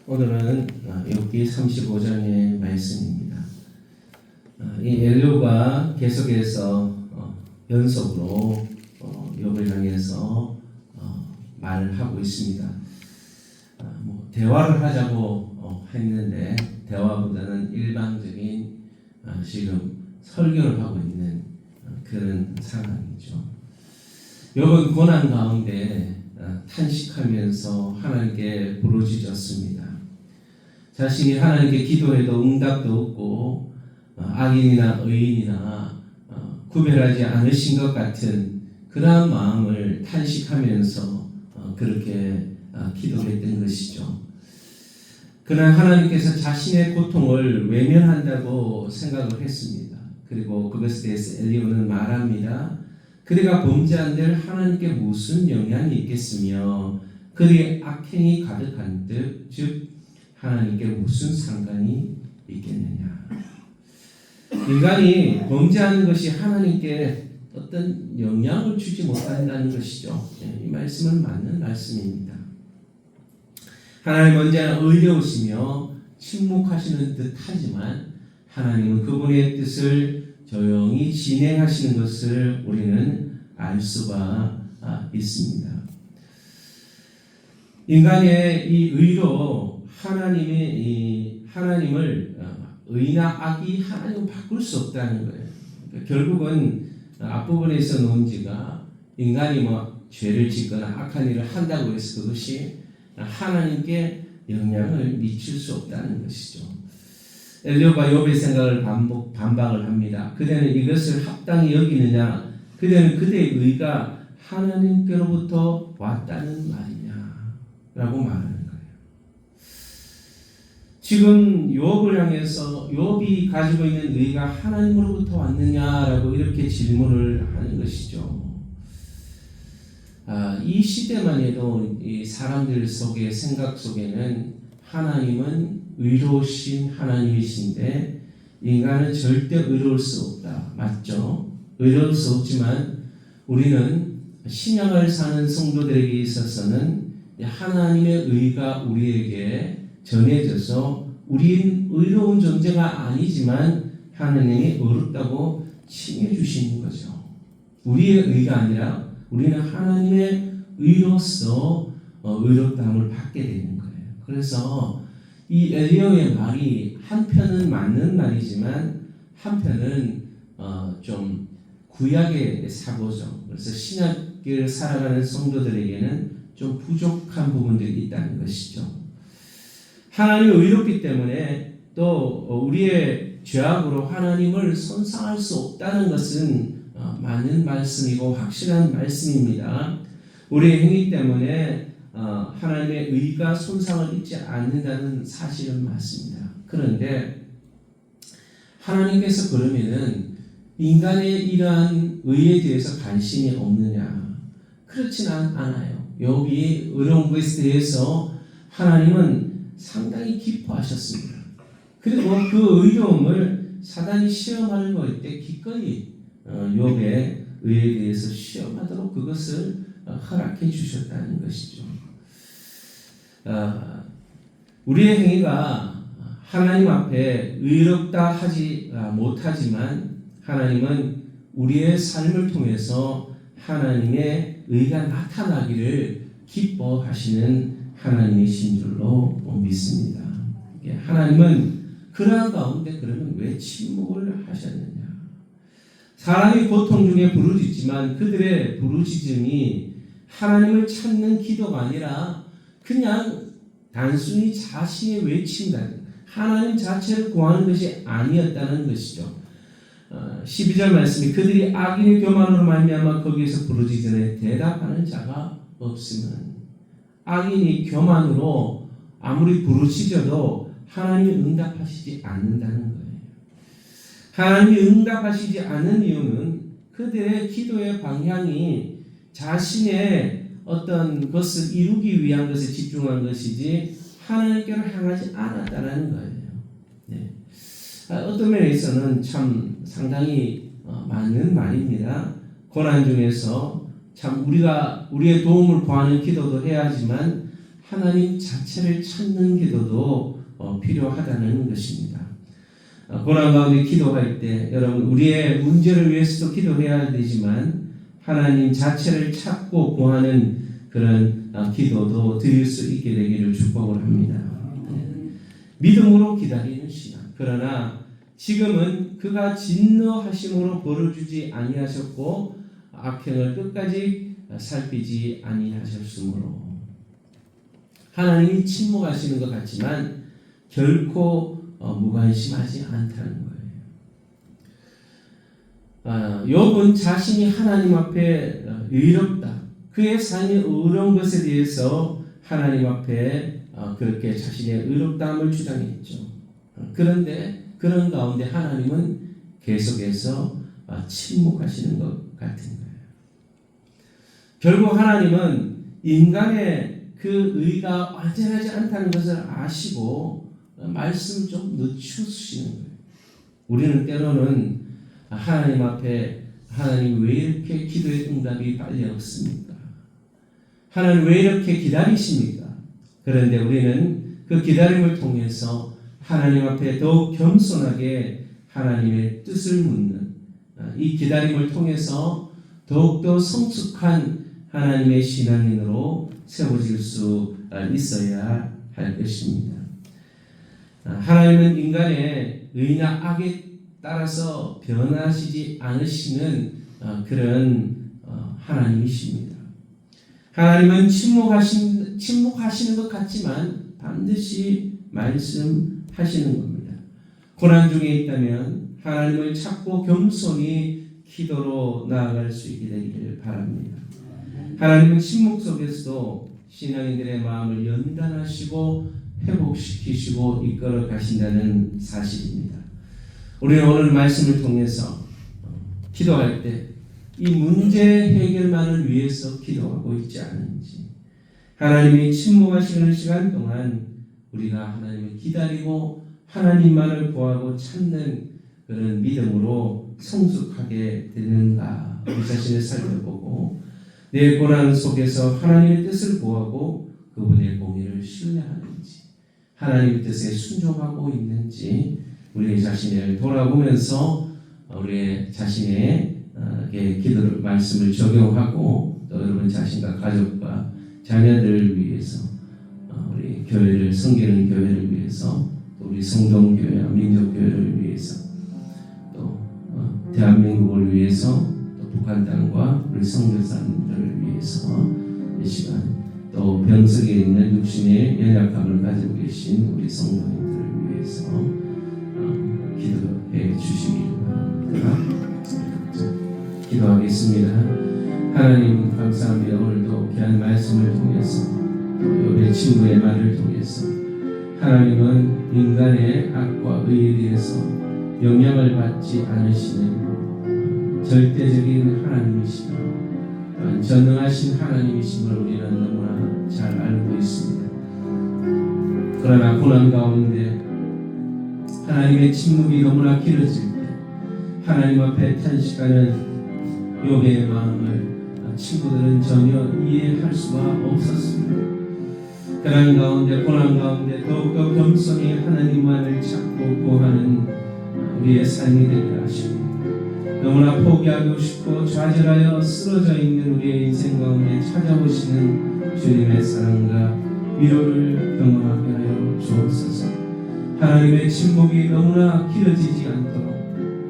오늘은 욥기 35장의 말씀입니다. 이 엘리후가 계속해서 연속으로 욥을 향해서 말을 하고 있습니다. 대화를 하자고 했는데 대화보다는 일방적인 지금 설교를 하고 있는 그런 상황이죠. 욥은 고난 가운데 탄식하면서 하나님께 부르짖었습니다. 자신이 하나님께 기도해도 응답도 없고 악인이나 의인이나 구별하지 않으신 것 같은 그러한 마음을 탄식하면서 그렇게 기도했던 것이죠. 그러나 하나님께서 자신의 고통을 외면한다고 생각을 했습니다. 그리고 그것에 대해서 엘리후는 말합니다. 그대가 범죄한들 하나님께 무슨 영향이 있겠으며 그들의 악행이 가득한들 즉 하나님께 무슨 상관이 있겠느냐. 인간이 범죄하는 것이 하나님께 어떤 영향을 주지 못한다는 것이죠. 이 말씀은 맞는 말씀입니다. 하나님 언제나 의로우시며 침묵하시는 듯 하지만 하나님은 그분의 뜻을 조용히 진행하시는 것을 우리는 알 수가 있습니다. 인간의 이 의로 하나님을 의나 악이 하나님을 바꿀 수 없다는 거예요. 그러니까 결국은 앞부분에서 논지가 인간이 죄를 짓거나 악한 일을 한다고 해서 그것이 하나님께 영향을 미칠 수 없다는 것이죠. 엘리후가 욥의 생각을 반박을 합니다. 그대는 이것을 합당히 여기느냐? 그대는 그대의 의가 하나님께로부터 왔다는 말이냐? 라고 말하는 거예요. 지금 욥을 향해서 욥이 가지고 있는 의가 하나님으로부터 왔느냐라고 이렇게 질문을 하는 것이죠. 이 시대만 해도 이 사람들 속의 생각 속에는 하나님은 의로우신 하나님이신데 인간은 절대 의로울 수 없다. 맞죠? 의로울 수 없지만 우리는 신약을 사는 성도들에게 있어서는 하나님의 의가 우리에게 전해져서 우리는 의로운 존재가 아니지만 하나님이 의롭다고 칭해 주시는 거죠. 우리의 의가 아니라 우리는 하나님의 의로서 의롭다함을 받게 되는 거예요. 그래서 이 엘리후의 말이 한편은 맞는 말이지만 한편은 좀 구약의 사고죠. 그래서 신약을 살아가는 성도들에게는 좀 부족한 부분들이 있다는 것이죠. 하나님이 의롭기 때문에 또 우리의 죄악으로 하나님을 손상할 수 없다는 것은 맞는 말씀이고 확실한 말씀입니다. 우리의 행위 때문에 하나님의 의가 손상을 입지 않는다는 사실은 맞습니다. 그런데 하나님께서 그러면은 인간의 이러한 의에 대해서 관심이 없느냐? 그렇지는 않아요. 욥이 의로운 것에 대해서 하나님은 상당히 기뻐하셨습니다. 그리고 그 의로움을 사단이 시험하는 것일 때 기꺼이 욥의 의에 대해서 시험하도록 그것을 허락해 주셨다는 것이죠. 우리의 행위가 하나님 앞에 의롭다 하지 못하지만 하나님은 우리의 삶을 통해서 하나님의 의가 나타나기를 기뻐하시는 하나님이신 줄로 믿습니다. 하나님은 그러한 가운데 그러면 왜 침묵을 하셨느냐? 사람이 고통 중에 부르짖지만 그들의 부르짖음이 하나님을 찾는 기도가 아니라 그냥 단순히 자신의 외침다. 하나님 자체를 구하는 것이 아니었다는 것이죠. 12절 말씀이 그들이 악인의 교만으로 말미암아 거기에서 부르짖으니 대답하는 자가 없으면 악인이 교만으로 아무리 부르짖어도 하나님이 응답하시지 않는다는 거예요. 하나님이 응답하시지 않는 이유는 그들의 기도의 방향이 자신의 어떤 것을 이루기 위한 것에 집중한 것이지 하나님께로 향하지 않았다는 거예요. 네. 어떤 면에서는 참 상당히 맞는 말입니다. 고난 중에서 참 우리가 우리의 도움을 구하는 기도도 해야 하지만 하나님 자체를 찾는 기도도 필요하다는 것입니다. 고난 가운데 기도할 때 여러분 우리의 문제를 위해서도 기도해야 되지만 하나님 자체를 찾고 구하는 그런 기도도 드릴 수 있게 되기를 축복을 합니다. 믿음으로 기다리는 시간. 그러나 지금은 그가 진노하심으로 벌어주지 아니하셨고 악행을 끝까지 살피지 아니하셨으므로 하나님이 침묵하시는 것 같지만 결코 무관심하지 않다는 거예요. 욥은 자신이 하나님 앞에 의롭다. 그의 삶이 의로운 것에 대해서 하나님 앞에 그렇게 자신의 의롭다함을 주장했죠. 그런데 그런 가운데 하나님은 계속해서 침묵하시는 것 같은 거예요. 결국 하나님은 인간의 그 의가 완전하지 않다는 것을 아시고 말씀을 좀 늦추시는 거예요. 우리는 때로는 하나님 앞에 하나님 왜 이렇게 기도의 응답이 빨리 없습니까? 하나님 왜 이렇게 기다리십니까? 그런데 우리는 그 기다림을 통해서 하나님 앞에 더욱 겸손하게 하나님의 뜻을 묻는 이 기다림을 통해서 더욱더 성숙한 하나님의 신앙인으로 세워질 수 있어야 할 것입니다. 하나님은 인간의 의나 악에 따라서 변하시지 않으시는 그런 하나님이십니다. 하나님은 침묵하시는 것 같지만 반드시 말씀하시는 겁니다. 고난 중에 있다면 하나님을 찾고 겸손히 기도로 나아갈 수 있게 되기를 바랍니다. 하나님은 침묵 속에서도 신앙인들의 마음을 연단하시고 회복시키시고 이끌어 가신다는 사실입니다. 우리는 오늘 말씀을 통해서 기도할 때 이 문제 해결만을 위해서 기도하고 있지 않은지, 하나님이 침묵하시는 시간 동안 우리가 하나님을 기다리고 하나님만을 구하고 찾는 그런 믿음으로 성숙하게 되는가 우리 자신을 살펴보고 내 고난 속에서 하나님의 뜻을 구하고 그분의 공의를 신뢰하는지, 하나님의 뜻에 순종하고 있는지 우리 자신을 돌아보면서 우리 자신의 기도를 말씀을 적용하고 또 여러분 자신과 가족과 자녀들을 위해서 우리 교회를 섬기는 교회를 위해서 또 우리 성동교회와 민족교회를 위해서 또 대한민국을 위해서 또 북한 땅과 우리 선교사님들을 위해서 이 시간 또 병석에 있는 육신의 연약함을 가지고 계신 우리 성도님들을 위해서 기도해 주시기 바랍니다. 기도하겠습니다. 하나님 감사합니다. 오늘도 귀한 말씀을 통해서 또 우리 친구의 말을 통해서 하나님은 인간의 악과 의에 대해서 영향을 받지 않으시는 절대적인 하나님이시며 전능하신 하나님이심을 우리는 너무나 잘 알고 있습니다. 그러나 고난 가운데 하나님의 침묵이 너무나 길어질 때 하나님 앞에 탄식하는 욥의 마음을 친구들은 전혀 이해할 수가 없었습니다. 그런 가운데 고난 가운데 더욱더 겸손히 하나님만을 찾고 구하는 우리의 삶이 되게 하시고 너무나 포기하고 싶고 좌절하여 쓰러져 있는 우리의 인생 가운데 찾아오시는 주님의 사랑과 위로를 경험하게 하여 주옵소서. 하나님의 침묵이 너무나 길어지지 않도록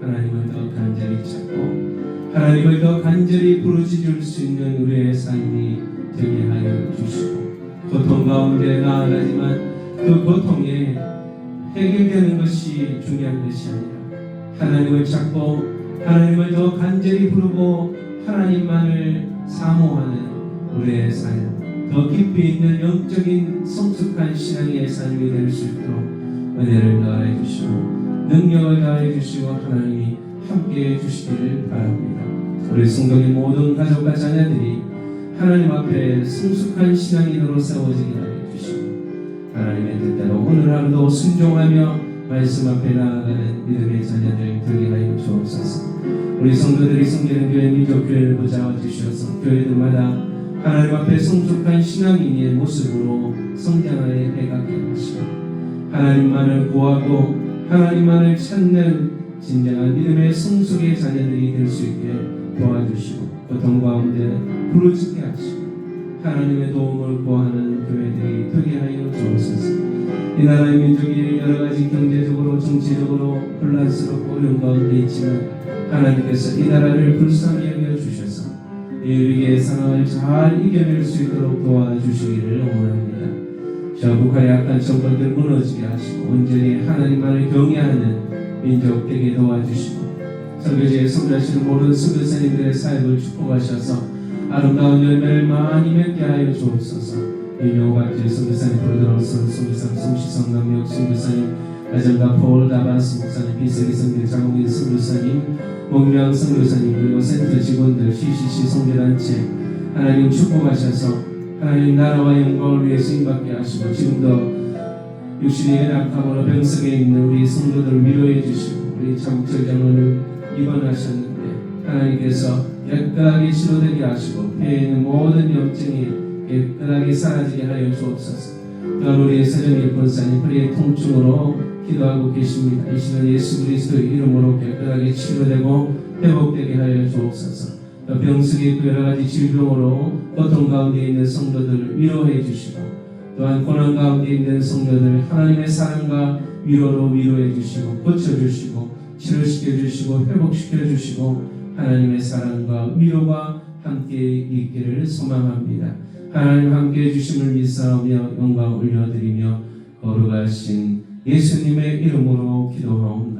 하나님을 더 간절히 찾고 하나님을 더 간절히 부르짖을 수 있는 우리의 삶이 되게 하여 주시고 고통 가운데 나아가지만 그 고통에 해결되는 것이 중요한 것이 아니라 하나님을 찾고 하나님을 더 간절히 부르고 하나님만을 사모하는 우리의 삶, 더 깊이 있는 영적인 성숙한 신앙의 삶이 될 수 있도록 은혜를 더하여 주시고 능력을 더하여 주시고 하나님이 함께해 주시기를 바랍니다. 우리 성도의 모든 가족과 자녀들이 하나님 앞에 성숙한 신앙인으로 세워지게 하여 주시고 하나님의 뜻대로 오늘 하루도 순종하며 말씀 앞에 나아가는 믿음의 자녀들 되게 하여 주옵소서. 우리 성도들이 섬기는 교회 민족교회를 보좌와 주셔서 교회들마다 하나님 앞에 성숙한 신앙인의 모습으로 성장하여 해가게 하시고 하나님만을 구하고 하나님만을 찾는 진정한 믿음의 성숙의 자녀들이 될 수 있게 도와주시고 고통 가운데 부르짖게 하시고 하나님의 도움을 구하는 교회들이 되게 하여 주옵소서. 이 나라의 민족이 여러 가지 경제적으로 정치적으로 혼란스럽고 어려운 가운데 있지만 하나님께서 이 나라를 불쌍히 여겨 주셔서 이 위기의 상황을 잘 이겨낼 수 있도록 도와주시기를 원합니다. 저 북한의 악한 정권들 무너지게 하시고 온전히 하나님만을 경외하는 민족 되게 도와주시고 선교지에 섬기시는 모든 선교사님들의 사역을 축복하셔서 아름다운 열매를 많이 맺게 하여 주옵소서. 유명박지 선교사님 브로드로스 선교사님 성시성 남역 선교사님 아정가 폴 다바스 목사님 비세기 선교 장홍인 선교사님 목명 선교사님 그리고 센터 직원들 CCC 선교단체 하나님 축복하셔서 하나님 나라와 영광을 위해 쓰임받게 하시고 지금도 육신의 연약함으로 병석에 있는 우리 성도들을 위로해 주시고 우리 장철 장로를 입원하셨는데 하나님께서 깨끗하게 치료되게 하시고 폐에 있는 모든 염증이 깨끗하게 사라지게 하여 주옵소서. 또한 우리 서정일 권사님 허리의 통증으로 기도하고 계십니다. 이 시간 예수 그리스도의 이름으로 깨끗하게 치료되고 회복되게 하여 주옵소서. 또 병석에 있고 여러 가지 질병으로 고통 가운데 있는 성도들을 위로해 주시고 또한 고난 가운데 있는 성도들 하나님의 사랑과 위로로 위로해 주시고 고쳐주시고 치료시켜 주시고 회복시켜 주시고 하나님의 사랑과 위로가 함께 있기를 소망합니다. 하나님 함께 해주심을 믿사오며 영광 올려드리며 거룩하신 예수님의 이름으로 기도하옵나이다.